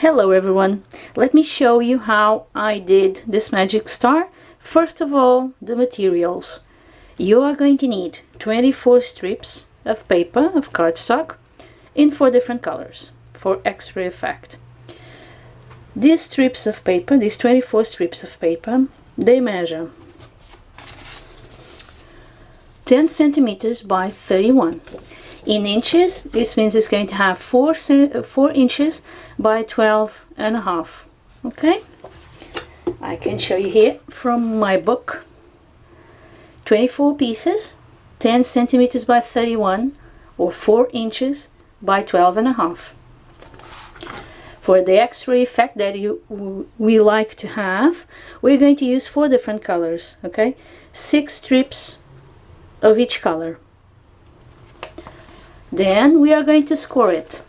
Hello everyone, let me show you how I did this magic star. First of all, the materials. You are going to need 24 strips of paper, of cardstock, in 4 different colors for extra effect. These strips of paper, these 24 strips of paper, they measure 10 centimeters by 31. In inches, this means it's going to have 4 inches by 12 and a half. Okay, I can show you here from my book. 24 pieces, 10 centimeters by 31, or 4 inches by 12 and a half. For the X-ray effect that we like to have, we're going to use 4 different colors. Okay, 6 strips of each color. Then we are going to score it.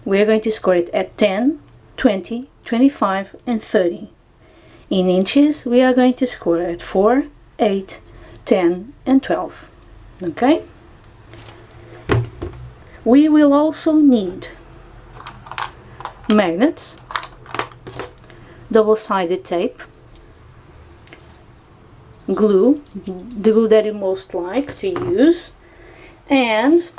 We are going to score it at 10, 20, 25 and 30. In inches, we are going to score at 4, 8, 10 and 12. Okay? We will also need magnets, double-sided tape, glue, the glue that you most like to use, and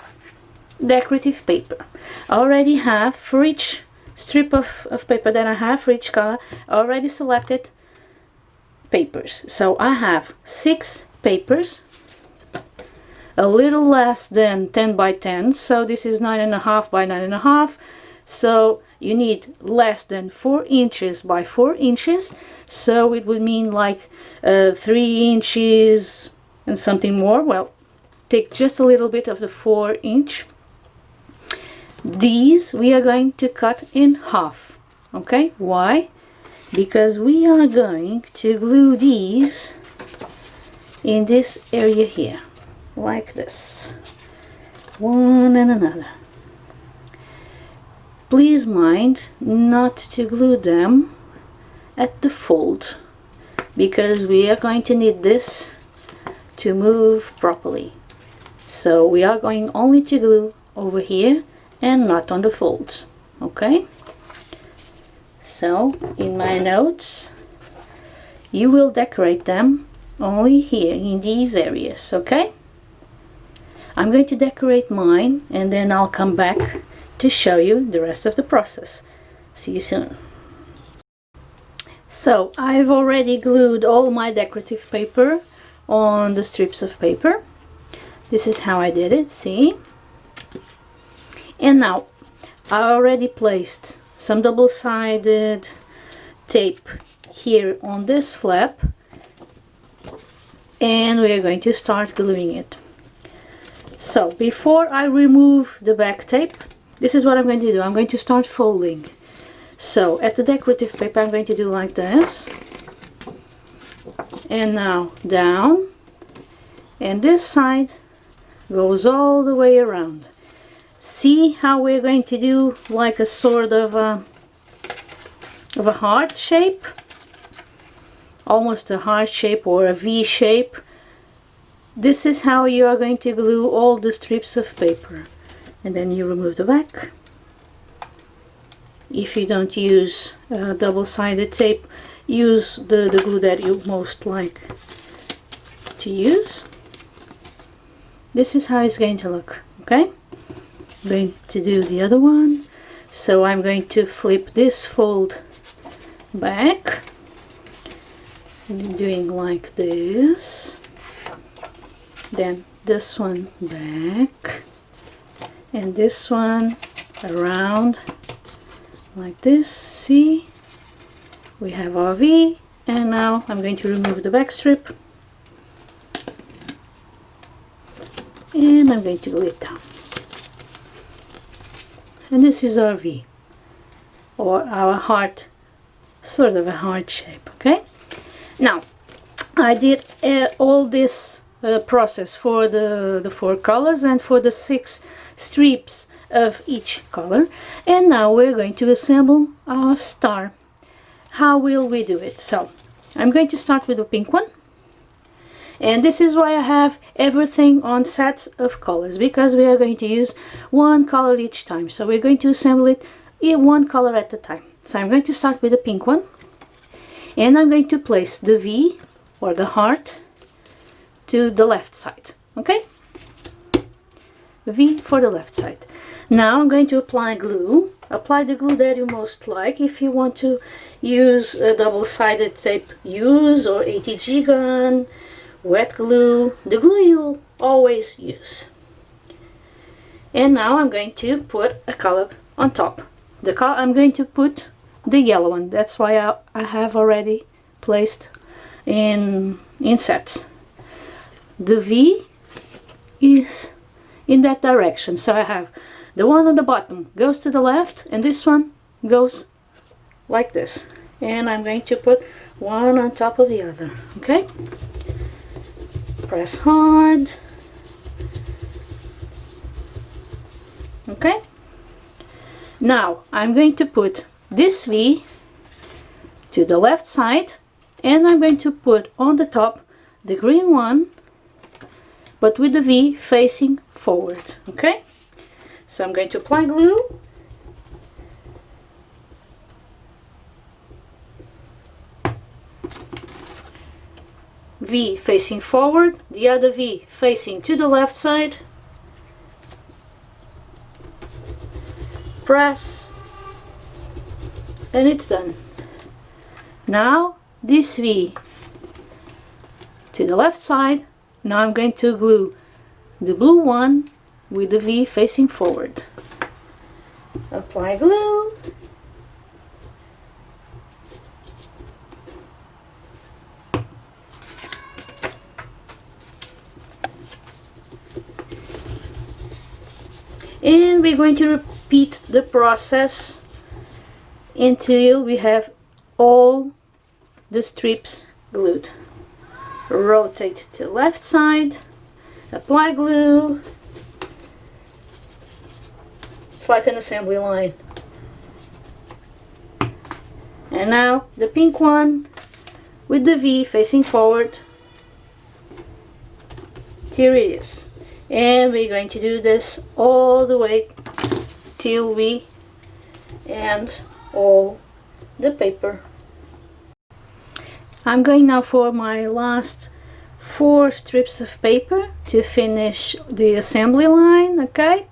decorative paper. I already have, for each strip of paper that I have for each color, I already selected papers. So I have 6 papers, a little less than 10 by 10, so this is 9.5 by 9.5. So you need less than 4 inches by 4 inches, so it would mean like 3 inches and something more. Well, take just a little bit of the 4 inch. These we are going to cut in half. Okay, why? Because we are going to glue these in this area here, like this, one and another. Please mind not to glue them at the fold, because we are going to need this to move properly. So we are going only to glue over here and not on the folds. Okay? So in my notes, you will decorate them only here in these areas. Okay? I'm going to decorate mine and then I'll come back to show you the rest of the process. See you soon. So I've already glued all my decorative paper on the strips of paper. This is how I did it, see? And now I already placed some double-sided tape here on this flap, and we are going to start gluing it. So before I remove the back tape, this is what I'm going to do. I'm going to start folding. So at the decorative paper I'm going to do like this, and now down, and this side goes all the way around. See how we're going to do like a sort of a heart shape, almost a heart shape or a V shape. This is how you are going to glue all the strips of paper, and then you remove the back. If you don't use double-sided tape, use the glue that you most like to use. This is how it's going to look. Okay, I'm going to do the other one. So I'm going to flip this fold back, doing like this, then this one back, and this one around like this. See, we have our V, and now I'm going to remove the back strip and I'm going to glue it down. And this is our V, or our heart, sort of a heart shape. Okay, now I did all this process for the 4 colors and for the 6 strips of each color, and now we're going to assemble our star. How will we do it? So I'm going to start with the pink one, and this is why I have everything on sets of colors, because we are going to use one color each time. So we're going to assemble it one color at a time. So I'm going to start with the pink one, and I'm going to place the V or the heart to the left side. Okay, V for the left side. Now I'm going to apply glue. Apply the glue that you most like. If you want to use a double-sided tape, use, or ATG gun, wet glue, the glue you'll always use. And now I'm going to put a color on top. The color I'm going to put the yellow one. That's why I have already placed in sets. The V is in that direction, so I have the one on the bottom goes to the left, and this one goes like this. And I'm going to put one on top of the other. Okay, press hard. Okay, now I'm going to put this V to the left side, and I'm going to put on the top the green one, but with the V facing forward. Okay, so I'm going to apply glue. V facing forward, the other V facing to the left side. Press, and it's done. Now this V to the left side. Now I'm going to glue the blue one with the V facing forward. Apply glue. And we're going to repeat the process until we have all the strips glued. Rotate to left side, apply glue. It's like an assembly line. And now the pink one with the V facing forward. Here it is. And we're going to do this all the way till we end all the paper. I'm going now for my last 4 strips of paper to finish the assembly line. Okay,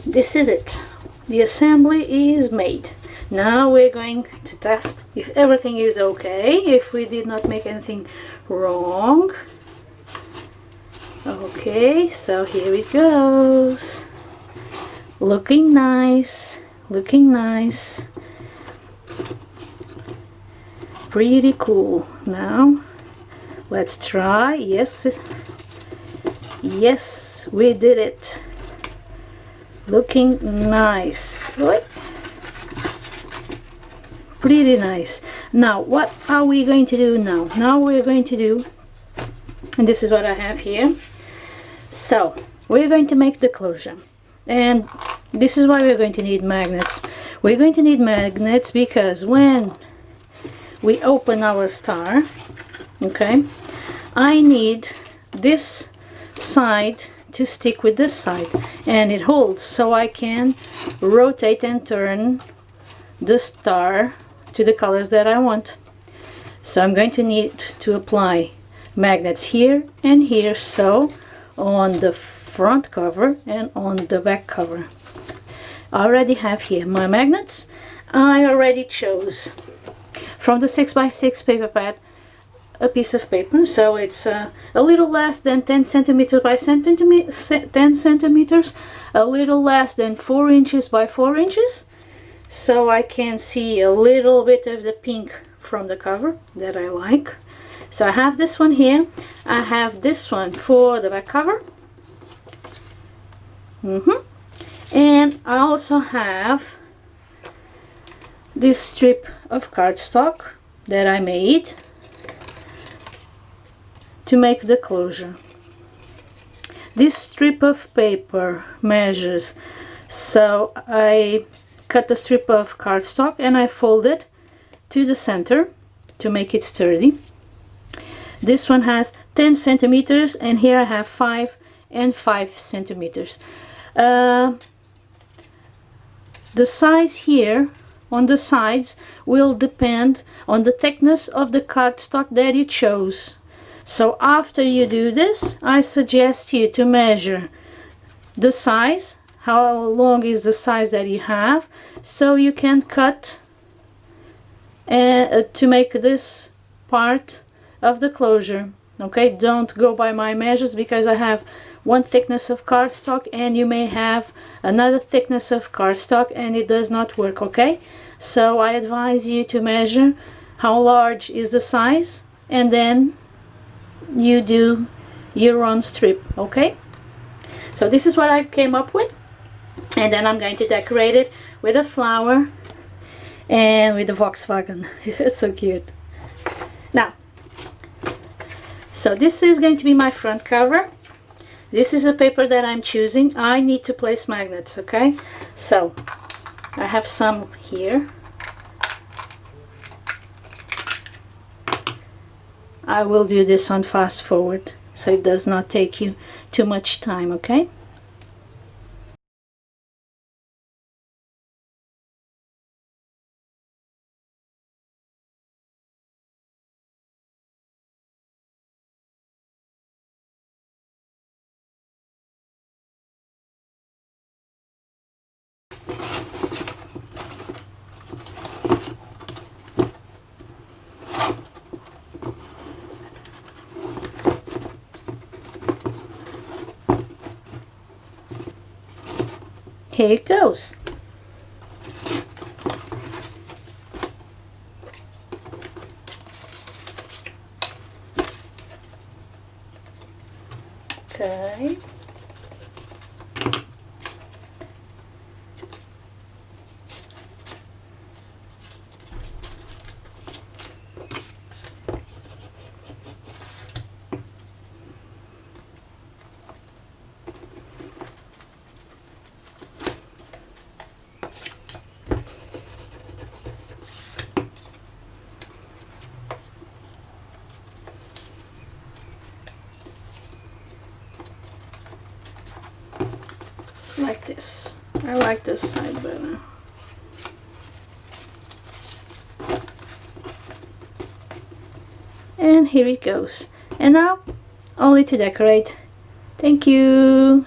this is it. The assembly is made. Now we're going to test if everything is okay, if we did not make anything wrong. Okay, so here it goes. Looking nice, looking nice. Pretty cool. Now let's try. Yes, yes, we did it. Looking nice. Right? Pretty nice. Now what are we going to do now? Now we're going to do, and this is what I have here. So we're going to make the closure, and this is why we're going to need magnets. We're going to need magnets because when we open our star, okay, I need this side to stick with this side, and it holds, so I can rotate and turn the star to the colors that I want. So I'm going to need to apply magnets here and here, so on the front cover and on the back cover. I already have here my magnets. I already chose from the 6x6 paper pad a piece of paper, so it's a little less than 10 centimeters by 10 centimeters, a little less than 4 inches by 4 inches, so I can see a little bit of the pink from the cover that I like. So I have this one here. I have this one for the back cover. And I also have this strip of cardstock that I made to make the closure. This strip of paper measures, so I cut a strip of cardstock and I fold it to the center to make it sturdy. This one has 10 centimeters, and here I have 5 and 5 centimeters. The size here on the sides will depend on the thickness of the cardstock that you chose. So after you do this, I suggest you to measure the size, how long is the size that you have, so you can cut to make this part of the closure. Okay, don't go by my measures, because I have one thickness of cardstock and you may have another thickness of cardstock and it does not work. Okay, so I advise you to measure how large is the size and then you do your own strip. Okay, so this is what I came up with, and then I'm going to decorate it with a flower and with the Volkswagen. It's so cute. Now, so this is going to be my front cover. This is the paper that I'm choosing. I need to place magnets, okay? So I have some here. I will do this on fast forward so it does not take you too much time, okay? Here it goes. Okay. Like this. I like this side better. And here it goes. And now, only to decorate. Thank you.